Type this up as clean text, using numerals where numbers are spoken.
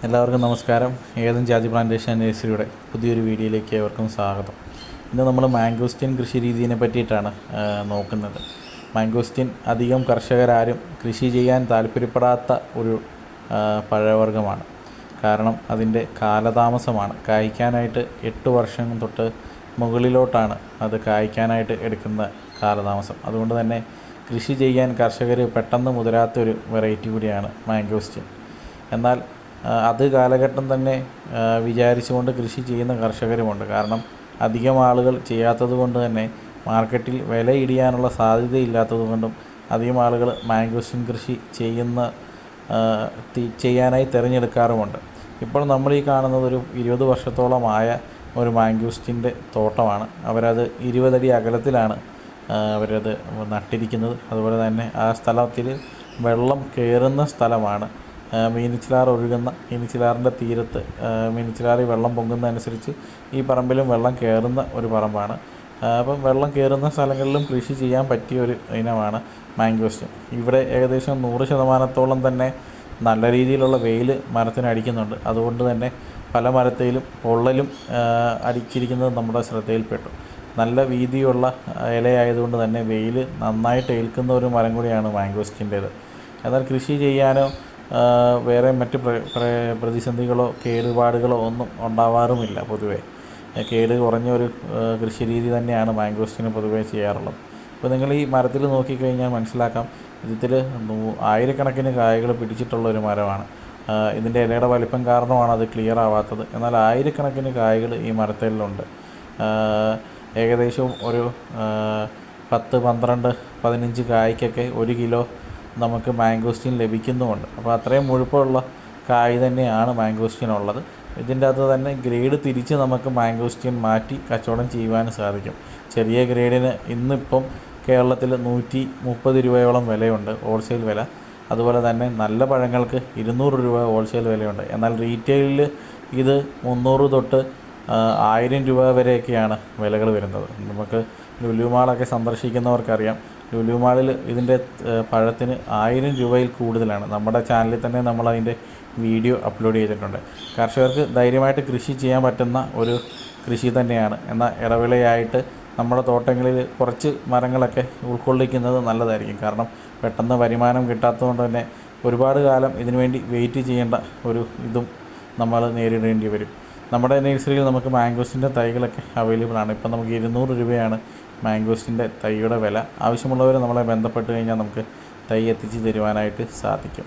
എല്ലാവർക്കും നമസ്കാരം. ഏതും ജാതി പ്ലാന്റേഷൻ നഴ്സറിയുടെ പുതിയൊരു വീഡിയോയിലേക്ക് ഏവർക്കും സ്വാഗതം. ഇന്ന് നമ്മൾ മാംഗോസ്റ്റിൻ കൃഷി രീതിയെ പറ്റിയിട്ടാണ് നോക്കുന്നത്. മാംഗോസ്റ്റിൻ അധികം കർഷകരാരും കൃഷി ചെയ്യാൻ താല്പര്യപ്പെടാത്ത ഒരു പഴവർഗ്ഗമാണ്. കാരണം അതിൻ്റെ കാലതാമസമാണ്. കായ്ക്കാനായിട്ട് 8 വർഷം തൊട്ട് മുകളിലോട്ടാണ് അത് കായ്ക്കാനായിട്ട് എടുക്കുന്ന കാലതാമസം. അതുകൊണ്ട് തന്നെ കൃഷി ചെയ്യാൻ കർഷകർ പെട്ടെന്ന് മുതിരാത്തൊരു വെറൈറ്റി കൂടിയാണ് മാംഗോസ്റ്റിൻ. എന്നാൽ അത് കാലഘട്ടം തന്നെ വിചാരിച്ചുകൊണ്ട് കൃഷി ചെയ്യുന്ന കർഷകരുമുണ്ട്. കാരണം അധികം ആളുകൾ ചെയ്യാത്തത് കൊണ്ട് തന്നെ മാർക്കറ്റിൽ വില ഇടിയാനുള്ള സാധ്യതയില്ലാത്തത് കൊണ്ടും അധികം ആളുകൾ മാംഗോസ്റ്റിൻ കൃഷി ചെയ്യാനായി തിരഞ്ഞെടുക്കാറുമുണ്ട്. ഇപ്പോൾ നമ്മൾ ഈ കാണുന്നത് ഒരു 20 വർഷത്തോളമായ ഒരു മാംഗോസ്റ്റിൻ്റെ തോട്ടമാണ്. അവരത് 20 അടി അകലത്തിലാണ് അവരത് നട്ടിരിക്കുന്നത്. അതുപോലെ തന്നെ ആ സ്ഥലത്തിൽ വെള്ളം കയറുന്ന സ്ഥലമാണ്. മീനച്ചിലാർ ഒഴുകുന്ന മീനച്ചിലാറിൻ്റെ തീരത്ത് മീനച്ചിലാറിൽ വെള്ളം പൊങ്ങുന്നതനുസരിച്ച് ഈ പറമ്പിലും വെള്ളം കയറുന്ന ഒരു പറമ്പാണ്. അപ്പം വെള്ളം കയറുന്ന സ്ഥലങ്ങളിലും കൃഷി ചെയ്യാൻ പറ്റിയ ഒരു ഇനമാണ് മാംഗോസ്റ്റിൻ. ഇവിടെ ഏകദേശം 100% തന്നെ നല്ല രീതിയിലുള്ള വെയിൽ മരത്തിന് അടിക്കുന്നുണ്ട്. അതുകൊണ്ട് തന്നെ പല മരത്തിലും പൊള്ളലും അടിച്ചിരിക്കുന്നത് നമ്മുടെ ശ്രദ്ധയിൽപ്പെട്ടു. നല്ല വീതിയുള്ള ഇലയായതുകൊണ്ട് തന്നെ വെയിൽ നന്നായിട്ട് ഏൽക്കുന്ന ഒരു മരം കൂടിയാണ് മാംഗോസ്റ്റിൻ്റേത്. എന്നാൽ കൃഷി ചെയ്യാനോ വേറെ മറ്റ് പ്രതിസന്ധികളോ കേടുപാടുകളോ ഒന്നും ഉണ്ടാവാറുമില്ല. പൊതുവേ കേട് കുറഞ്ഞൊരു കൃഷി രീതി തന്നെയാണ് മാംഗോസ്റ്റിന് പൊതുവേ ചെയ്യാറുള്ളത്. ഇപ്പോൾ നിങ്ങൾ ഈ മരത്തിൽ നോക്കിക്കഴിഞ്ഞാൽ മനസ്സിലാക്കാം, ഇതിൽ ആയിരക്കണക്കിന് കായകൾ പിടിച്ചിട്ടുള്ള ഒരു മരമാണ്. ഇതിൻ്റെ ഇലയുടെ വലിപ്പം കാരണമാണ് അത് ക്ലിയർ ആവാത്തത്. എന്നാൽ ആയിരക്കണക്കിന് കായകൾ ഈ മരത്തിലുണ്ട്. ഏകദേശം ഒരു 10, 12, 15 കായ്ക്കൊക്കെ 1 കിലോ നമുക്ക് മാംഗോസ്റ്റിൻ ലഭിക്കുന്നുമുണ്ട്. അപ്പോൾ അത്രയും മുഴുപ്പമുള്ള കായ് തന്നെയാണ് മാംഗോസ്റ്റിൻ ഉള്ളത്. ഇതിൻ്റെ അകത്ത് തന്നെ ഗ്രേഡ് തിരിച്ച് നമുക്ക് മാംഗോസ്റ്റിൻ മാറ്റി കച്ചവടം ചെയ്യുവാനും സാധിക്കും. ചെറിയ ഗ്രേഡിന് ഇന്നിപ്പം കേരളത്തിൽ 130 രൂപയോളം വിലയുണ്ട് ഹോൾസെയിൽ വില. അതുപോലെ തന്നെ നല്ല പഴങ്ങൾക്ക് 200 രൂപ ഹോൾസെയിൽ വിലയുണ്ട്. എന്നാൽ റീറ്റെയിലിൽ ഇത് 300 തൊട്ട് 1000 രൂപ വരെയൊക്കെയാണ് വിലകൾ വരുന്നത്. നമുക്ക് ലുലു മാളൊക്കെ സന്ദർശിക്കുന്നവർക്കറിയാം, ലുലു മാളിൽ ഇതിൻ്റെ പഴത്തിന് 1000 രൂപയിൽ കൂടുതലാണ്. നമ്മുടെ ചാനലിൽ തന്നെ നമ്മളതിൻ്റെ വീഡിയോ അപ്ലോഡ് ചെയ്തിട്ടുണ്ട്. കർഷകർക്ക് ധൈര്യമായിട്ട് കൃഷി ചെയ്യാൻ പറ്റുന്ന ഒരു കൃഷി തന്നെയാണ്. എന്നാൽ ഇടവിളയായിട്ട് നമ്മുടെ തോട്ടങ്ങളിൽ കുറച്ച് മരങ്ങളൊക്കെ ഉൾക്കൊള്ളിക്കുന്നത് നല്ലതായിരിക്കും. കാരണം പെട്ടെന്ന് വരുമാനം കിട്ടാത്തതുകൊണ്ട് തന്നെ ഒരുപാട് കാലം ഇതിനുവേണ്ടി വെയിറ്റ് ചെയ്യേണ്ട ഒരു ഇതും നമ്മൾ നേരിടേണ്ടി വരും. നമ്മുടെ നഴ്സറിയിൽ നമുക്ക് മാംഗോസ്റ്റിൻ്റെ തൈകളൊക്കെ അവൈലബിൾ ആണ്. ഇപ്പം നമുക്ക് 200 രൂപയാണ് മാംഗോസ്റ്റിൻ്റെ തൈയുടെ വില. ആവശ്യമുള്ളവർ നമ്മളെ ബന്ധപ്പെട്ട് കഴിഞ്ഞാൽ നമുക്ക് തൈ എത്തിച്ച് തരുവാനായിട്ട് സാധിക്കും.